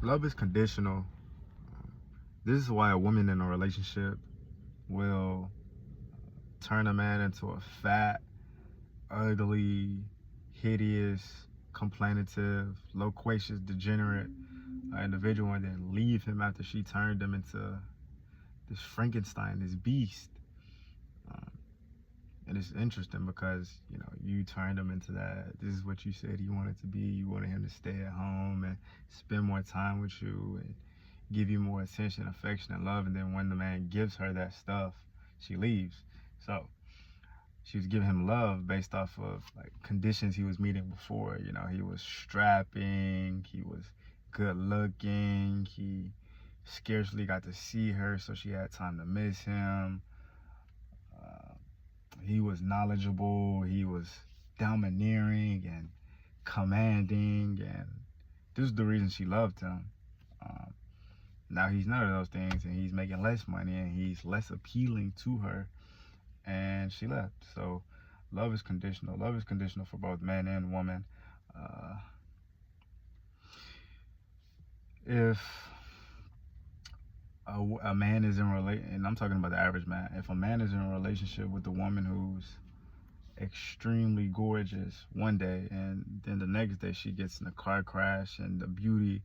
Love is conditional. This is why a woman in a relationship will turn a man into a fat, ugly, hideous, complainative, loquacious, degenerate individual, and then leave him after she turned him into this Frankenstein, this beast. Um, and it's interesting because you turned him into that. This is what you said he wanted to be. You wanted him to stay at home and spend more time with you and give you more attention, affection, and love. And then when the man gives her that stuff, she leaves. So she was giving him love based off of like conditions he was meeting before. He was strapping, he was good looking, he scarcely got to see her, so she had time to miss him. He was knowledgeable, he was domineering and commanding, and this is the reason she loved him. Um, Now he's none of those things, and he's making less money, and he's less appealing to her, and she left. So love is conditional. Love is conditional for both man and woman. If a man is and I'm talking about the average man, if a man is in a relationship with a woman who's extremely gorgeous one day, and then the next day she gets in a car crash and the beauty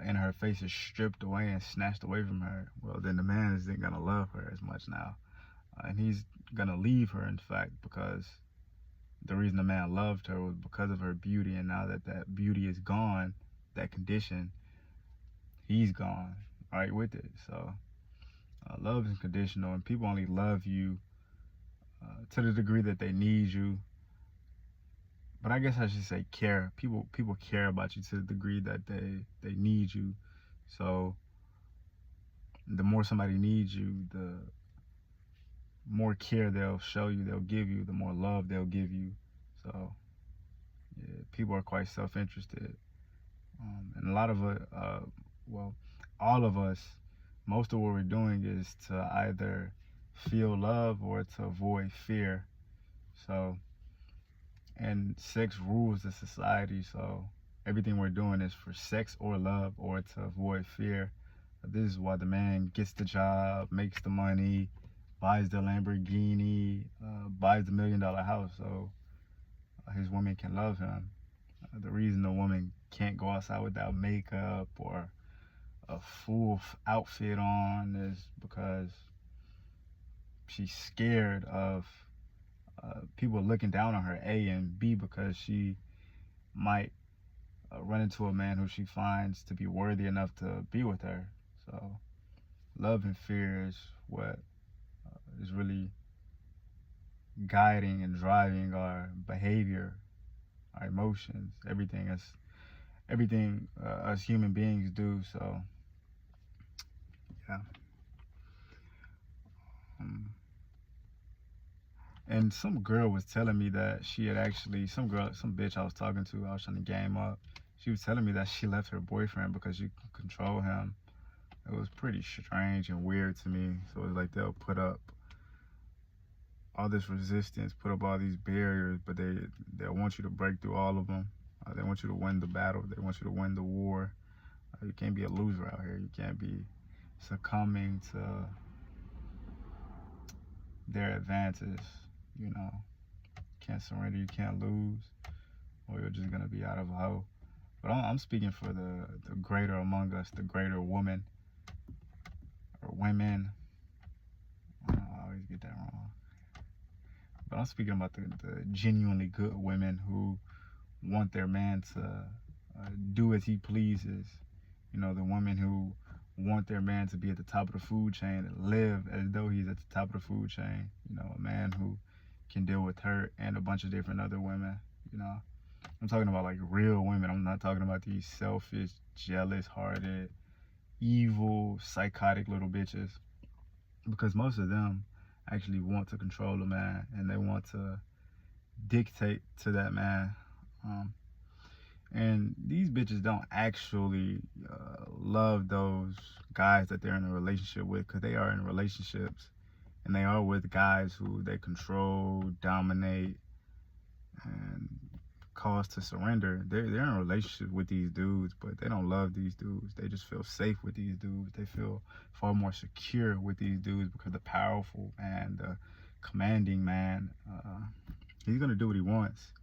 in her face is stripped away and snatched away from her, well, then the man isn't gonna love her as much now, and he's gonna leave her, in fact, because the reason the man loved her was because of her beauty, and now that that beauty is gone, that condition, he's gone right with it. So love is conditional, and people only love you to the degree that they need you. But I guess I should say care. People care about you to the degree that they need you. So the more somebody needs you, the more care they'll show you, they'll give you, the more love they'll give you. So yeah, people are quite self-interested, and a lot of it, well, all of us, most of what we're doing is to either feel love or to avoid fear. So, and sex rules the society, so everything we're doing is for sex or love or to avoid fear. This is why the man gets the job, makes the money, buys the Lamborghini, buys the $1 million house, so his woman can love him. The reason the woman can't go outside without makeup or a full outfit on is because she's scared of people looking down on her, A, and B, because she might run into a man who she finds to be worthy enough to be with her. So love and fear is what is really guiding and driving our behavior, our emotions, everything us human beings do. So yeah. And some girl was telling me that she had actually, some bitch I was talking to, I was trying to game up. She was telling me that she left her boyfriend because she could control him. It was pretty strange and weird to me. So it was like they'll put up all this resistance, put up all these barriers, but they want you to break through all of them. They want you to win the battle. They want you to win the war. You can't be a loser out here. You can't be succumbing to their advances. Can't surrender, you can't lose, or you're just gonna be out of a hole. But I'm speaking for the greater among us, the greater woman or women. I always get that wrong. But I'm speaking about the genuinely good women who want their man to do as he pleases. The women who want their man to be at the top of the food chain and live as though he's at the top of the food chain. A man who can deal with her and a bunch of different other women. I'm talking about like real women. I'm not talking about these selfish, jealous hearted, evil, psychotic little bitches, because most of them actually want to control a man and they want to dictate to that man. And these bitches don't actually love those guys that they're in a relationship with, because they are in relationships and they are with guys who they control, dominate, and cause to surrender. They're in a relationship with these dudes, but they don't love these dudes. They just feel safe with these dudes. They feel far more secure with these dudes because the powerful man, the commanding man, he's gonna do what he wants.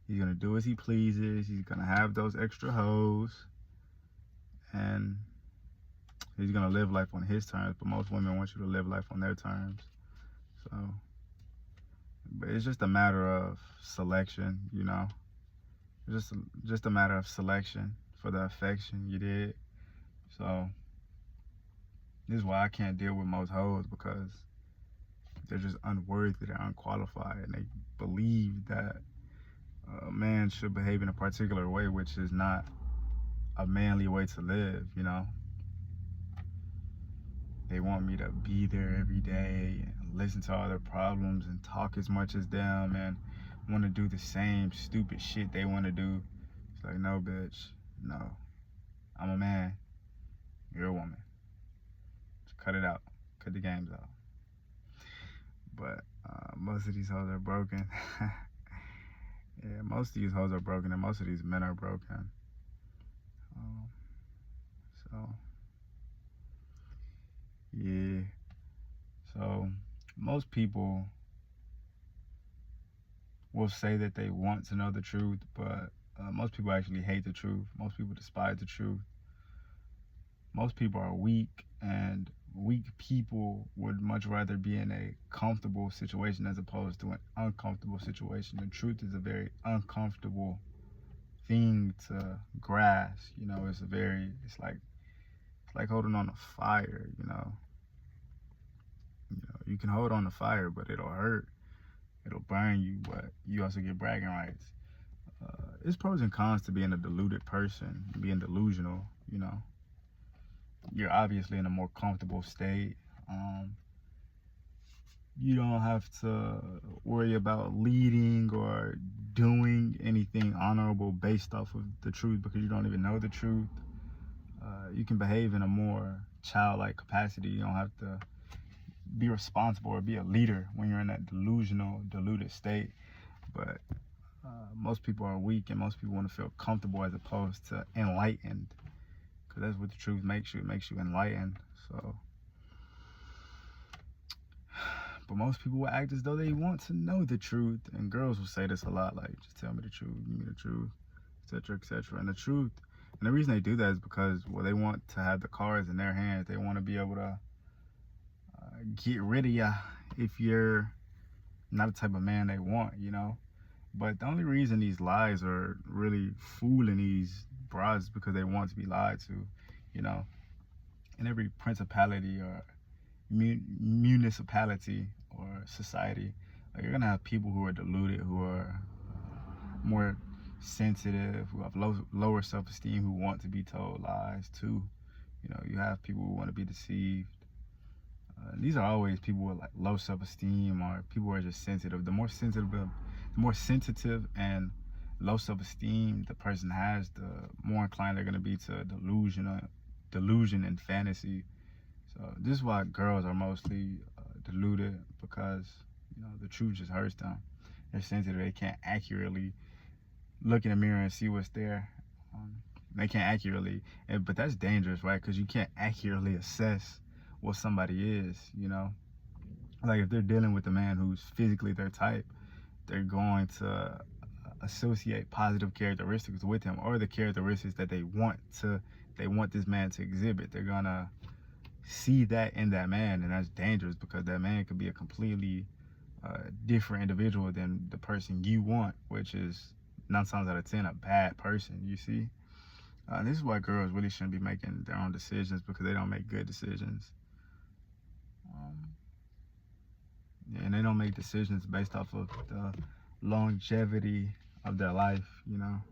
He's gonna do as he pleases. He's gonna have those extra hoes, and he's gonna live life on his terms. But most women want you to live life on their terms. So, but it's just a matter of selection, you know. Just a matter of selection for the affection you did. So this is why I can't deal with most hoes, because they're just unworthy, they're unqualified, and they believe that a man should behave in a particular way, which is not a manly way to live, you know. They want me to be there every day and listen to all their problems and talk as much as them and want to do the same stupid shit they want to do. It's like, no, bitch, no. I'm a man. You're a woman. Just cut it out. Cut the games out. But most of these hoes are broken. Yeah, most of these hoes are broken, and most of these men are broken. So, yeah. So, most people will say that they want to know the truth, but most people actually hate the truth. Most people despise the truth. Most people are weak, and weak people would much rather be in a comfortable situation as opposed to an uncomfortable situation. The truth is a very uncomfortable thing to grasp. You know, it's like holding on to fire. You know, you can hold on to fire, but it'll hurt. It'll burn you, but you also get bragging rights. It's pros and cons to being a deluded person, being delusional. You know, you're obviously in a more comfortable state. You don't have to worry about leading or doing anything honorable based off of the truth, because you don't even know the truth. You can behave in a more childlike capacity. You don't have to be responsible or be a leader when you're in that delusional, deluded state. But most people are weak, and most people want to feel comfortable as opposed to enlightened, because that's what the truth makes you. It makes you enlightened. So, but most people will act as though they want to know the truth, and girls will say this a lot, like, just tell me the truth, give me the truth, etc., etc. And the truth, and the reason they do that is because, well, they want to have the cards in their hands. They want to be able to get rid of you if you're not the type of man they want, you know. But the only reason these lies are really fooling these brides is because they want to be lied to, you know. In every principality or municipality or society, you're gonna have people who are deluded, who are more sensitive, who have lower self-esteem, who want to be told lies too. You know, you have people who want to be deceived. These are always people with like low self-esteem, or people who are just sensitive. The more sensitive and low self-esteem the person has, the more inclined they're going to be to delusion and fantasy. So this is why girls are mostly deluded, because, you know, the truth just hurts them. They're sensitive. They can't accurately look in the mirror and see what's there. They can't accurately, but that's dangerous, right? Because you can't accurately assess what somebody is, you know. Like, if they're dealing with a man who's physically their type, they're going to associate positive characteristics with him, or the characteristics that they want this man to exhibit. They're gonna see that in that man, and that's dangerous, because that man could be a completely different individual than the person you want, which is 9 times out of 10 a bad person, you see. This is why girls really shouldn't be making their own decisions, because they don't make good decisions. And they don't make decisions based off of the longevity of their life, you know.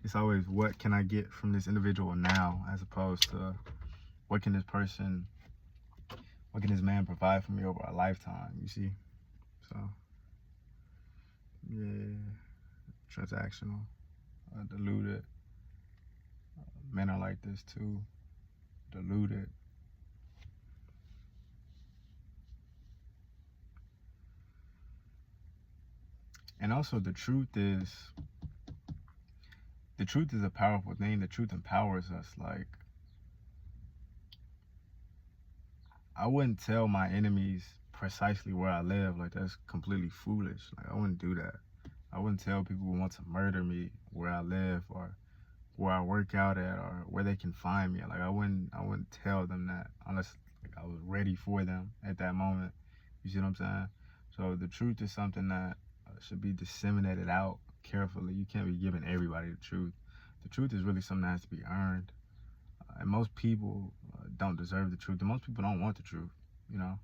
It's always, what can I get from this individual now, as opposed to what can this man provide for me over a lifetime, you see. So, yeah, transactional, deluded. Men are like this too, deluded. And also the truth is a powerful thing. The truth empowers us. Like, I wouldn't tell my enemies precisely where I live. Like, that's completely foolish. Like, I wouldn't do that. I wouldn't tell people who want to murder me where I live, or where I work out at, or where they can find me. Like, I wouldn't tell them that unless, like, I was ready for them at that moment. You see what I'm saying? So the truth is something that should be disseminated out carefully. You can't be giving everybody the truth. The truth is really something that has to be earned. And most people don't deserve the truth. And most people don't want the truth. You know,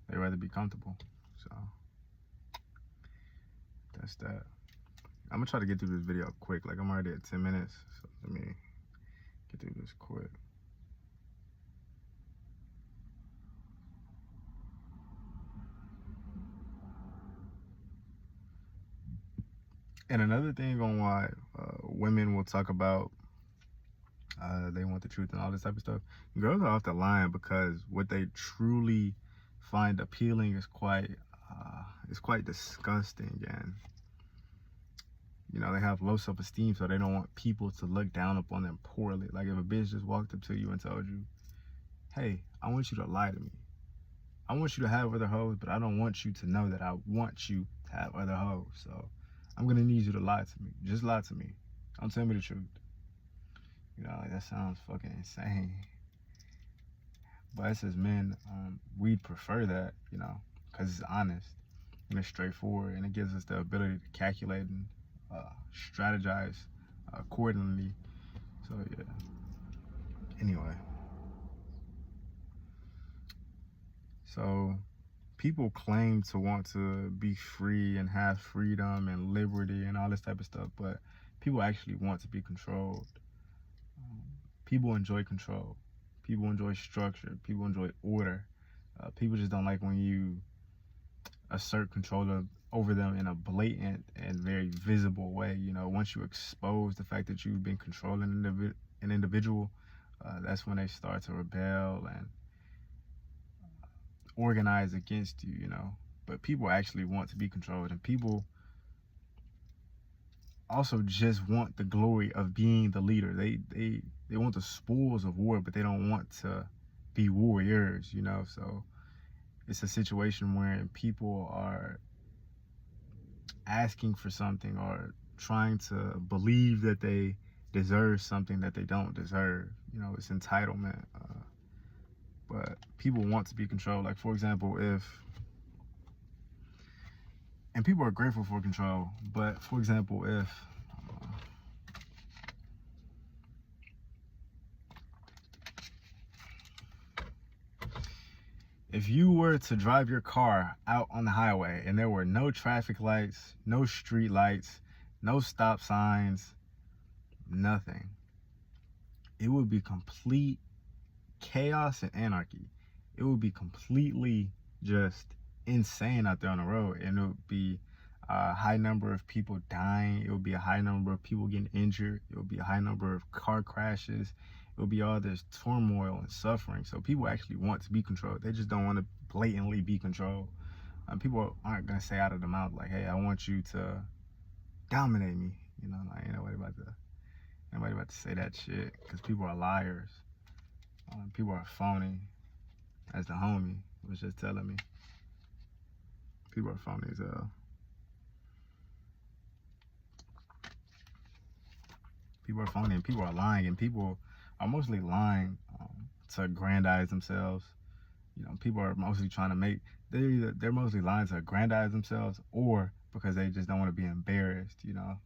they rather be comfortable. So that's that. I'm gonna try to get through this video quick. Like, I'm already at 10 minutes. So let me get through this quick. And another thing on why women will talk about they want the truth and all this type of stuff. Girls are off the line because what they truly find appealing is quite disgusting, and you know, they have low self-esteem, so they don't want people to look down upon them poorly. Like, if a bitch just walked up to you and told you, hey, I want you to lie to me. I want you to have other hoes, but I don't want you to know that I want you to have other hoes. So I'm gonna need you to lie to me. Just lie to me. Don't tell me the truth. You know, like, that sounds fucking insane. But us as men, we'd prefer that, you know, because it's honest and it's straightforward, and it gives us the ability to calculate and strategize accordingly. So yeah. Anyway, so people claim to want to be free and have freedom and liberty and all this type of stuff, but people actually want to be controlled. People enjoy control. People enjoy structure. People enjoy order. People just don't like when you assert control over them in a blatant and very visible way. You know, once you expose the fact that you've been controlling an individual, that's when they start to rebel and organize against you, you know. But people actually want to be controlled, and people also just want the glory of being the leader. They want the spoils of war, but they don't want to be warriors, you know. So it's a situation where people are asking for something or trying to believe that they deserve something that they don't deserve. You know, it's entitlement. But people want to be controlled. Like, for example, and people are grateful for control, but for example, if you were to drive your car out on the highway and there were no traffic lights, no street lights, no stop signs, nothing, it would be complete chaos and anarchy. It would be completely just insane out there on the road, and it would be a high number of people dying. It would be a high number of people getting injured. It would be a high number of car crashes. It would be all this turmoil and suffering. So people actually want to be controlled. They just don't want to blatantly be controlled. People aren't gonna say out of the mouth like, "Hey, I want you to dominate me." You know, like, ain't nobody about to say that shit, because people are liars. People are phony, as the homie was just telling me. People are phony as hell. People are phony, and people are lying, and people are mostly lying to aggrandize themselves. You know, people are mostly trying to make, they're mostly lying to aggrandize themselves, or because they just don't want to be embarrassed, you know.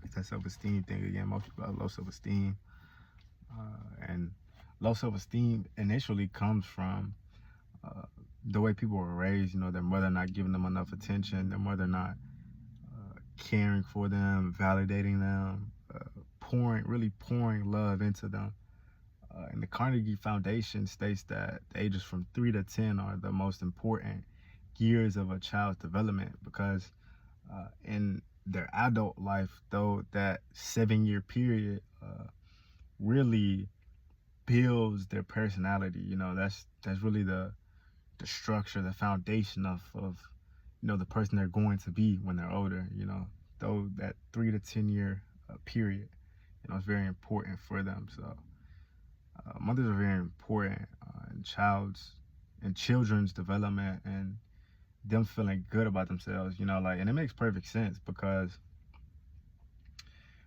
It's that self-esteem thing again. Most people have low self-esteem. And low self-esteem initially comes from the way people were raised. You know, their mother not giving them enough attention, their mother not caring for them, validating them, really pouring love into them. And the Carnegie Foundation states that the ages from 3 to 10 are the most important years of a child's development, because in their adult life, though, that 7-year period really builds their personality. You know, that's really the structure, the foundation of the person they're going to be when they're older. Though that 3 to 10 year period, it's very important for them. So mothers are very important in children's development and them feeling good about themselves. And it makes perfect sense because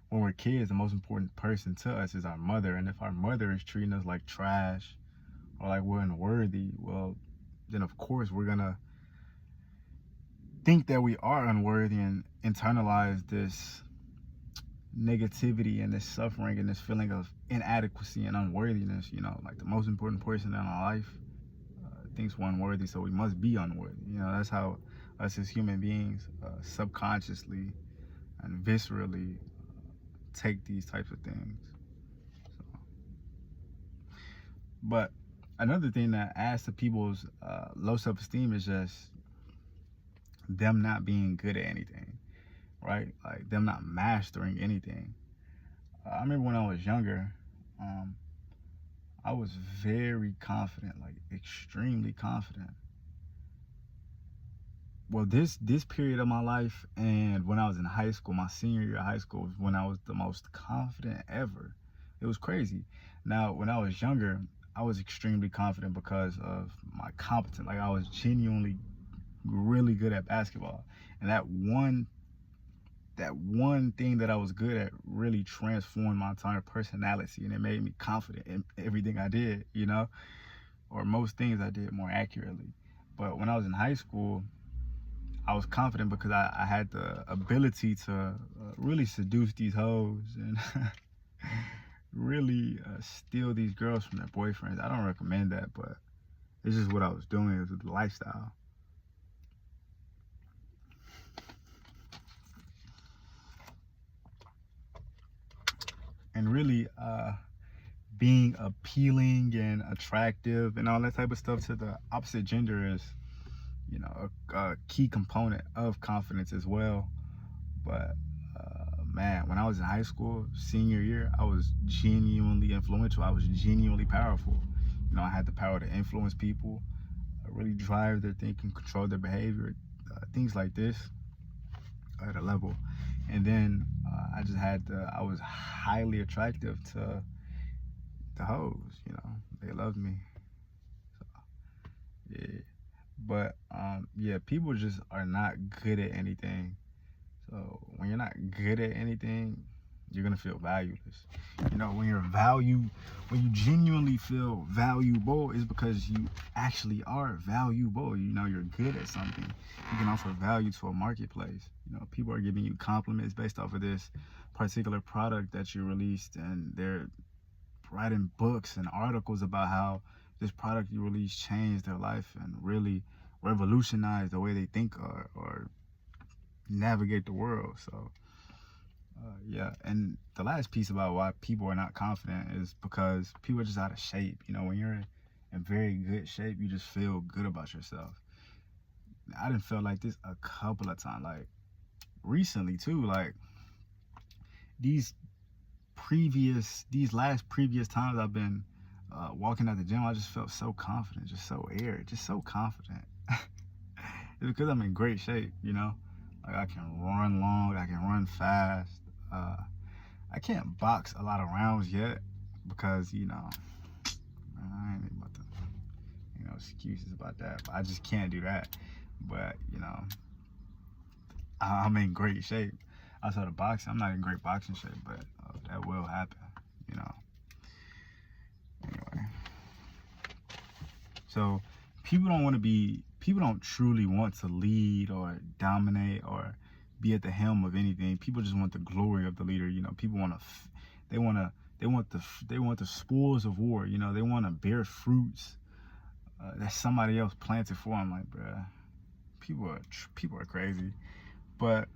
when we're kids, the most important person to us is our mother. And if our mother is treating us like trash or like we're unworthy, well, then of course we're gonna think that we are unworthy and internalize this negativity and this suffering and this feeling of inadequacy and unworthiness. Like the most important person in our life thinks we're unworthy, so we must be unworthy. That's how us as human beings subconsciously and viscerally take these types of things. So, but another thing that adds to people's low self-esteem is just them not being good at anything, right? Like them not mastering anything. I remember when I was younger, I was very confident, like extremely confident. Well, this period of my life and when I was in high school, my senior year of high school, was when I was the most confident ever. It was crazy. Now, when I was younger, I was extremely confident because of my competence. Like I was genuinely really good at basketball, and that one thing that I was good at really transformed my entire personality, and it made me confident in everything I did, or most things I did more accurately. But when I was in high school, I was confident because I had the ability to really seduce these hoes and really steal these girls from their boyfriends. I don't recommend that, but it's just what I was doing. It was the lifestyle. And really being appealing and attractive and all that type of stuff to the opposite gender is, a key component of confidence as well. But man, when I was in high school, senior year, I was genuinely influential. I was genuinely powerful. I had the power to influence people, really drive their thinking, control their behavior, things like this at a level. And then I was highly attractive to the hoes. They loved me. So, yeah. But yeah, people just are not good at anything. So when you're not good at anything, you're gonna feel valueless. When you genuinely feel valuable, is because you actually are valuable. You're good at something. You can offer value to a marketplace. People are giving you compliments based off of this particular product that you released, and they're writing books and articles about how this product you released changed their life and really revolutionized the way they think or navigate the world. So yeah, and the last piece about why people are not confident is because people are just out of shape. When you're in very good shape, you just feel good about yourself. I didn't feel like this a couple of times, like recently too. Like these last previous times I've been walking at the gym, I just felt so confident, just so airy, just so confident. It's because I'm in great shape. Like I can run long, I can run fast. I can't box a lot of rounds yet because I ain't about to excuses about that. But I just can't do that. But I'm in great shape. Outside of boxing, I'm not in great boxing shape, but that will happen. Anyway, so people don't truly want to lead or dominate or be at the helm of anything. People just want the glory of the leader. People they want the spoils of war. They want to bear fruits that somebody else planted for them. Like, bruh, people are crazy. But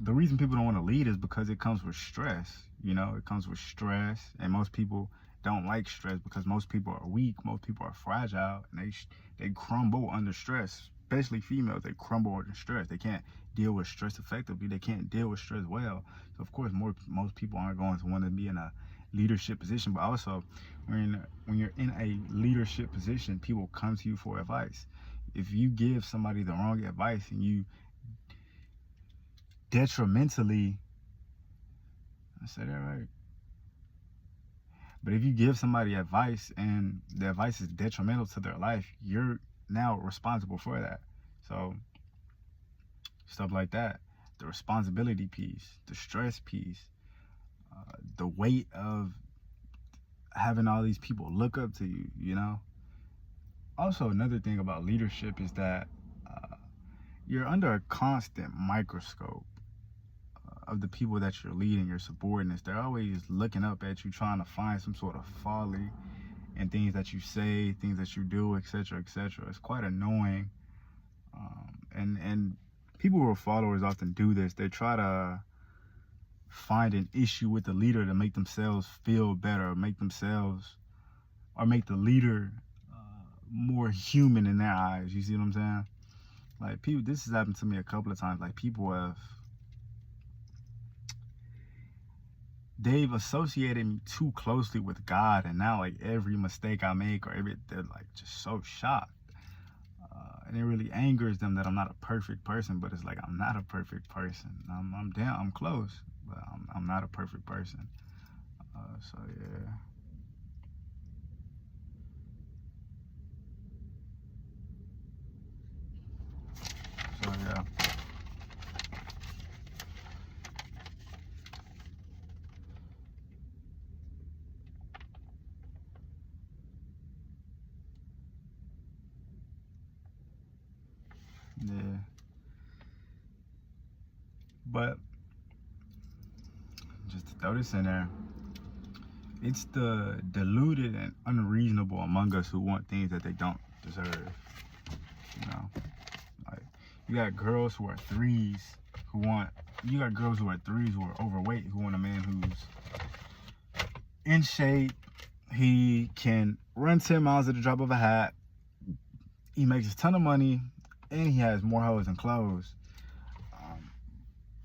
the reason people don't want to lead is because it comes with stress. It comes with stress, and most people don't like stress because most people are weak, most people are fragile, and they crumble under stress. Especially females, they crumble under stress. They can't deal with stress effectively. They can't deal with stress well. So of course, most people aren't going to want to be in a leadership position. But also, when you're in a leadership position, people come to you for advice. if you give somebody the wrong advice and you detrimentally, I said that right. But if you give somebody advice and the advice is detrimental to their life, you're now responsible for that. So stuff like that, the responsibility piece, the stress piece, the weight of having all these people look up to you, you know. Also, another thing about leadership is that you're under a constant microscope of the people that you're leading, your subordinates. They're always looking up at you, trying to find some sort of folly in things that you say, things that you do, etc., etc. It's quite annoying. And people who are followers often do this. They try to find an issue with the leader to make themselves feel better, make themselves, or make the leader more human in their eyes. You see what I'm saying? Like, people, this has happened to me a couple of times. Like, people they've associated me too closely with God, and now like every mistake I make or they're like just so shocked. And it really angers them that I'm not a perfect person, but it's like, I'm not a perfect person. I'm close, but I'm not a perfect person. So yeah. So yeah. Yeah. But just to throw this in there, it's the deluded and unreasonable among us who want things that they don't deserve. You know, like, you got girls who are threes who want. You got girls who are threes who are overweight who want a man who's in shape. He can run 10 miles at the drop of a hat. He makes a ton of money, and he has more hoes than clothes.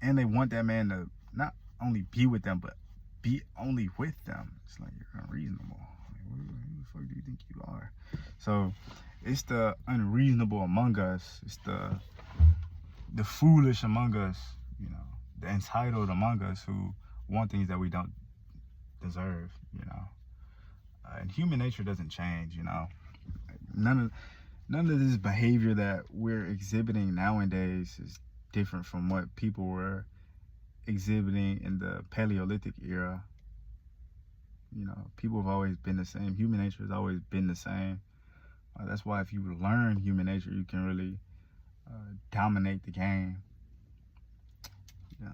And they want that man to not only be with them, but be only with them. It's like, you're unreasonable. Like, who the fuck do you think you are? So it's the unreasonable among us. It's the foolish among us, you know, the entitled among us who want things that we don't deserve, you know. And human nature doesn't change, you know. None of this behavior that we're exhibiting nowadays is different from what people were exhibiting in the Paleolithic era. You know, people have always been the same. Human nature has always been the same. That's why if you learn human nature, you can really dominate the game. Yeah.